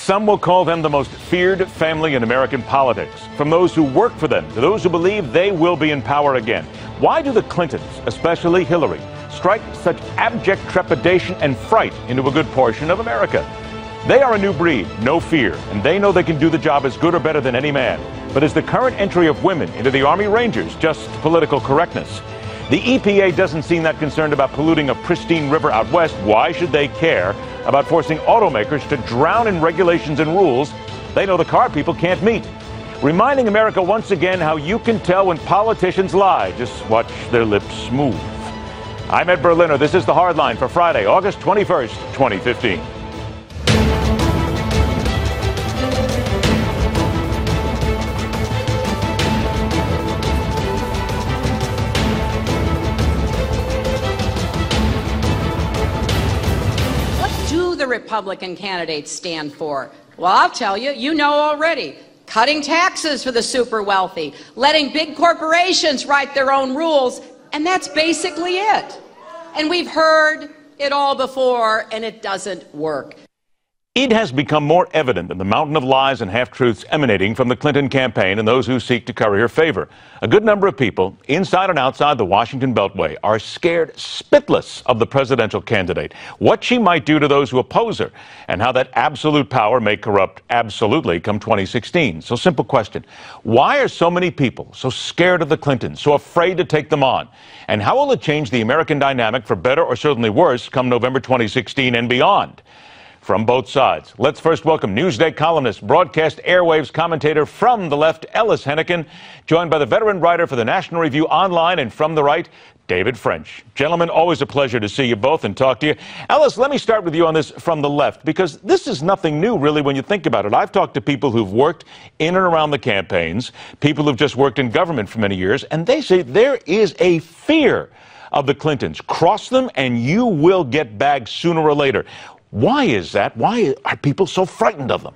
Some will call them the most feared family in American politics. From those who work for them to those who believe they will be in power again. Why do the Clintons, especially Hillary, strike such abject trepidation and fright into a good portion of America? They are a new breed, no fear, and they know they can do the job as good or better than any man. But is the current entry of women into the Army Rangers just political correctness? The EPA doesn't seem that concerned about polluting a pristine river out west. Why should they care about forcing automakers to drown in regulations and rules they know the car people can't meet? Reminding America once again how you can tell when politicians lie. Just watch their lips move. I'm Ed Berliner. This is The Hardline for Friday, August 21st, 2015. Republican candidates stand for? Well, I'll tell you, you know already. Cutting taxes for the super wealthy, letting big corporations write their own rules, and that's basically it. And we've heard it all before, and it doesn't work. It has become more evident than the mountain of lies and half-truths emanating from the Clinton campaign and those who seek to curry her favor. A good number of people, inside and outside the Washington Beltway, are scared spitless of the presidential candidate, what she might do to those who oppose her, and how that absolute power may corrupt absolutely come 2016. So, simple question. Why are so many people so scared of the Clintons, so afraid to take them on? And how will it change the American dynamic for better or certainly worse come November 2016 and beyond? From both sides, let's first welcome Newsday columnist, broadcast airwaves commentator from the left, Ellis Henican, joined by the veteran writer for the National Review Online, and from the right, David French. Gentlemen, always a pleasure to see you both and talk to you. Ellis, let me start with you on this from the left, because this is nothing new, really, when you think about it. I've talked to people who've worked in and around the campaigns, people who've just worked in government for many years, and they say there is a fear of the Clintons. Cross them and you will get bagged sooner or later. Why is that? Why are people so frightened of them?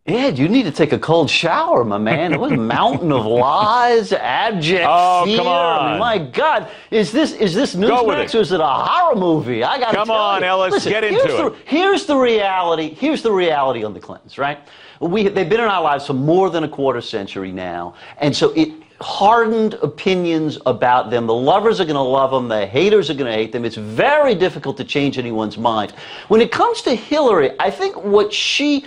Ed, you need to take a cold shower, my man. It was a mountain of lies, abject fear. Come on. I mean, my God, is this Newsmax or is it a horror movie? I got to tell you. Come on, Ellis, listen, get into it. Here's the reality. Here's the reality on the Clintons, right? They've been in our lives for more than a quarter century now, and so it hardened opinions about them. The lovers are going to love them. The haters are going to hate them. It's very difficult to change anyone's mind. When it comes to Hillary, I think what she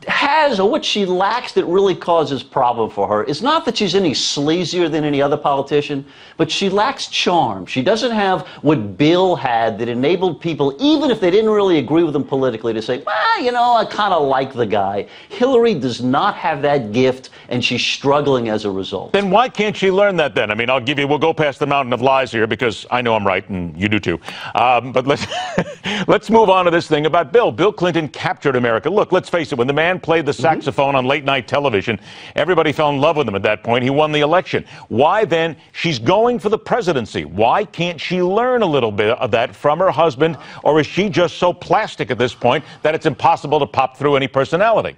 has or what she lacks that really causes problem for her is not that she's any sleazier than any other politician, but she lacks charm. She doesn't have what Bill had that enabled people, even if they didn't really agree with him politically, to say, well, you know, I kind of like the guy. Hillary does not have that gift, and she's struggling as a result. Then why can't she learn that then? I mean, we'll go past the mountain of lies here because I know I'm right and you do too. But let's move on to this thing about Bill. Bill Clinton captured America. Look, let's face it, when the man played the saxophone on late night television, everybody fell in love with him at that point. He won the election. Why then? She's going for the presidency. Why can't she learn a little bit of that from her husband? Or is she just so plastic at this point that it's impossible to pop through any personality?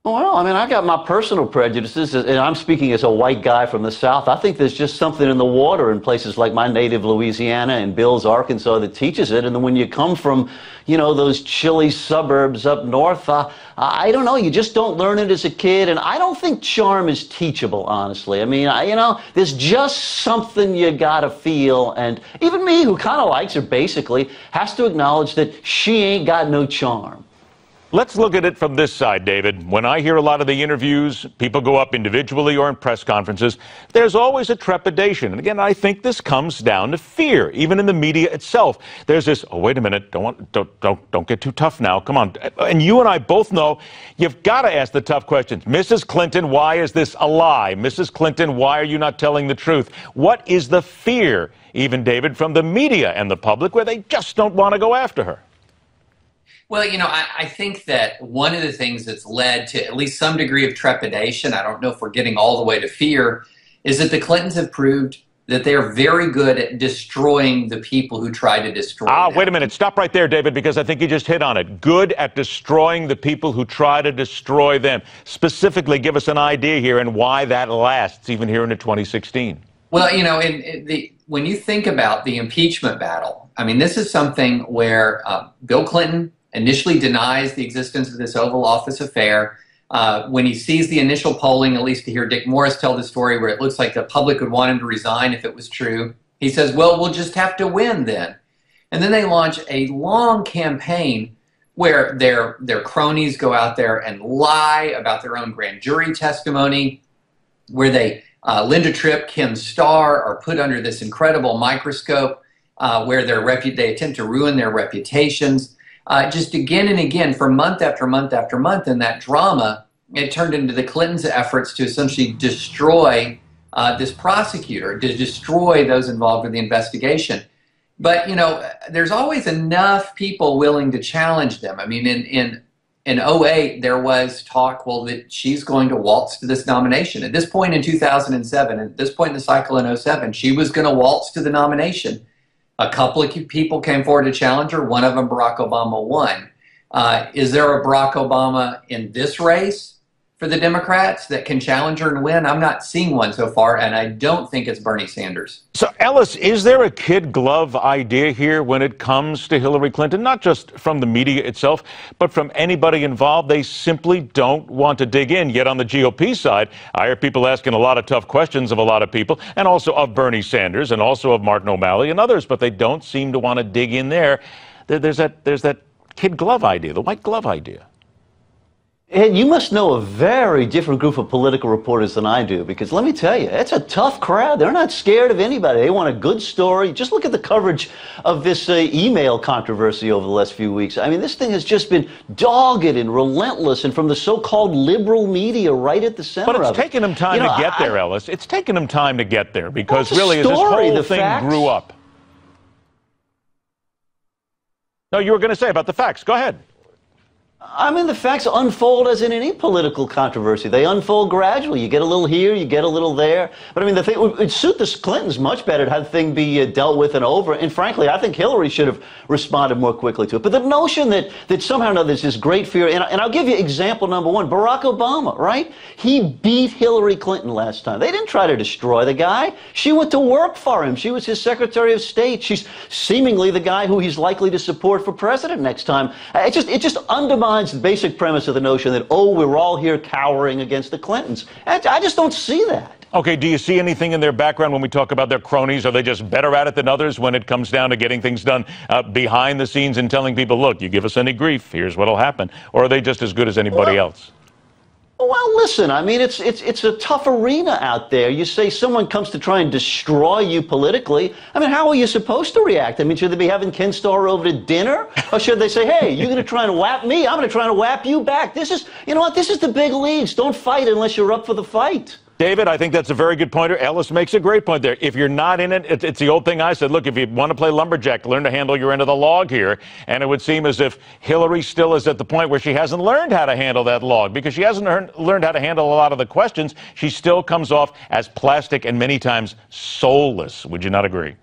Well, I mean, I got my personal prejudices, and I'm speaking as a white guy from the South. I think there's just something in the water in places like my native Louisiana and Bill's Arkansas that teaches it. And then when you come from, you know, those chilly suburbs up north, I don't know, you just don't learn it as a kid. And I don't think charm is teachable, honestly. I mean, you know, there's just something you got to feel. And even me, who kind of likes her, basically, has to acknowledge that she ain't got no charm. Let's look at it from this side, David. When I hear a lot of the interviews, people go up individually or in press conferences, there's always a trepidation. And again, I think this comes down to fear, even in the media itself. There's this, oh, wait a minute, don't get too tough now, come on. And you and I both know you've got to ask the tough questions. Mrs. Clinton, why is this a lie? Mrs. Clinton, why are you not telling the truth? What is the fear, even, David, from the media and the public, where they just don't want to go after her? Well, you know, I think that one of the things that's led to at least some degree of trepidation, I don't know if we're getting all the way to fear, is that the Clintons have proved that they are very good at destroying the people who try to destroy them. Wait a minute. Stop right there, David, because I think you just hit on it. Good at destroying the people who try to destroy them. Specifically, give us an idea here and why that lasts even here into 2016. Well, you know, when you think about the impeachment battle, I mean, this is something where Bill Clinton initially denies the existence of this Oval Office affair. When he sees the initial polling, at least to hear Dick Morris tell the story where it looks like the public would want him to resign if it was true, he says, well, we'll just have to win then. And then they launch a long campaign where their cronies go out there and lie about their own grand jury testimony, where they, Linda Tripp, Ken Starr, are put under this incredible microscope, where they attempt to ruin their reputations. Just again and again, for month after month after month, in that drama, it turned into the Clintons' efforts to essentially destroy this prosecutor, to destroy those involved in the investigation. But, you know, there's always enough people willing to challenge them. I mean, in 2008, there was talk, well, that she's going to waltz to this nomination. At this point in 2007, at this point in the cycle in 2007, she was going to waltz to the nomination. A couple of people came forward to challenge her. One of them, Barack Obama, won. Is there a Barack Obama in this race for the Democrats that can challenge her and win? I'm not seeing one so far, and I don't think it's Bernie Sanders. So, Ellis, is there a kid glove idea here when it comes to Hillary Clinton? Not just from the media itself, but from anybody involved. They simply don't want to dig in. Yet on the GOP side, I hear people asking a lot of tough questions of a lot of people, and also of Bernie Sanders, and also of Martin O'Malley and others, but they don't seem to want to dig in there. There's that kid glove idea, the white glove idea. And you must know a very different group of political reporters than I do, because let me tell you, it's a tough crowd. They're not scared of anybody. They want a good story. Just look at the coverage of this email controversy over the last few weeks. I mean, this thing has just been dogged and relentless, and from the so-called liberal media right at the center of it. But it's taken them time to get there, Ellis. It's taken them time to get there, because really, as this whole thing grew up. No, you were going to say about the facts. Go ahead. I mean, the facts unfold as in any political controversy. They unfold gradually. You get a little here, you get a little there. But I mean, the thing would suit the Clintons much better to have the thing be dealt with and over. And frankly, I think Hillary should have responded more quickly to it. But the notion that somehow or another there's this great fear, and I'll give you example number one, Barack Obama, right? He beat Hillary Clinton last time. They didn't try to destroy the guy. She went to work for him. She was his Secretary of State. She's seemingly the guy who he's likely to support for president next time. It just undermines the basic premise of the notion that, oh, we're all here cowering against the Clintons. I just don't see that. Okay, do you see anything in their background when we talk about their cronies? Are they just better at it than others when it comes down to getting things done behind the scenes and telling people, look, you give us any grief, here's what'll happen? Or are they just as good as anybody else? Well, listen, I mean, it's a tough arena out there. You say someone comes to try and destroy you politically. I mean, how are you supposed to react? I mean, should they be having Ken Starr over to dinner? Or should they say, hey, you're going to try and whap me? I'm going to try and whap you back. This is, you know what, this is the big leagues. Don't fight unless you're up for the fight. David, I think that's a very good pointer. Ellis makes a great point there. If you're not in it, it's the old thing I said. Look, if you want to play lumberjack, learn to handle your end of the log here. And it would seem as if Hillary still is at the point where she hasn't learned how to handle that log, because she hasn't learned how to handle a lot of the questions. She still comes off as plastic and many times soulless. Would you not agree?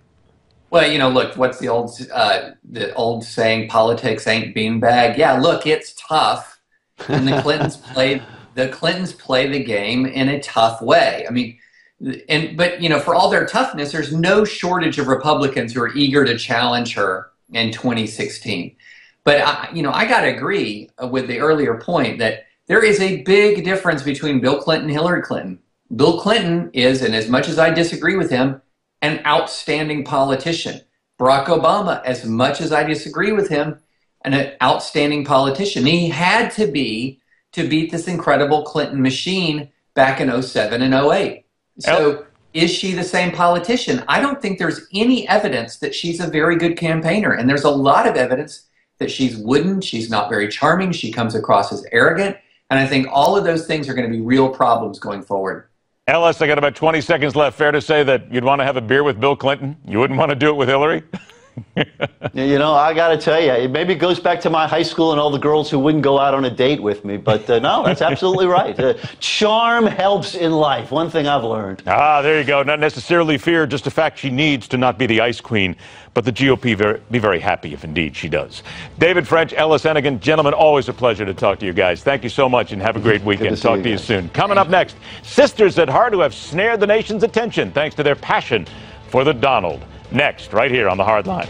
Well, you know, look, what's the old saying, politics ain't beanbag? Yeah, look, it's tough. And the Clintons play the game in a tough way. I mean, but you know, for all their toughness, there's no shortage of Republicans who are eager to challenge her in 2016. But I got to agree with the earlier point that there is a big difference between Bill Clinton and Hillary Clinton. Bill Clinton is, and as much as I disagree with him, an outstanding politician. Barack Obama, as much as I disagree with him, an outstanding politician. He had to be to beat this incredible Clinton machine back in 2007 and 2008. So is she the same politician? I don't think there's any evidence that she's a very good campaigner. And there's a lot of evidence that she's wooden, she's not very charming, she comes across as arrogant. And I think all of those things are going to be real problems going forward. Ellis, I got about 20 seconds left. Fair to say that you'd want to have a beer with Bill Clinton? You wouldn't want to do it with Hillary? You know, I got to tell you, it maybe goes back to my high school and all the girls who wouldn't go out on a date with me. But no, that's absolutely right. Charm helps in life. One thing I've learned. Ah, there you go. Not necessarily fear, just the fact she needs to not be the ice queen. But the GOP be very happy if indeed she does. David French, Ellis Henican, gentlemen, always a pleasure to talk to you guys. Thank you so much and have a great weekend. Talk to you soon. Coming up next, sisters at heart who have snared the nation's attention thanks to their passion for the Donald. Next, right here on The Hard Line.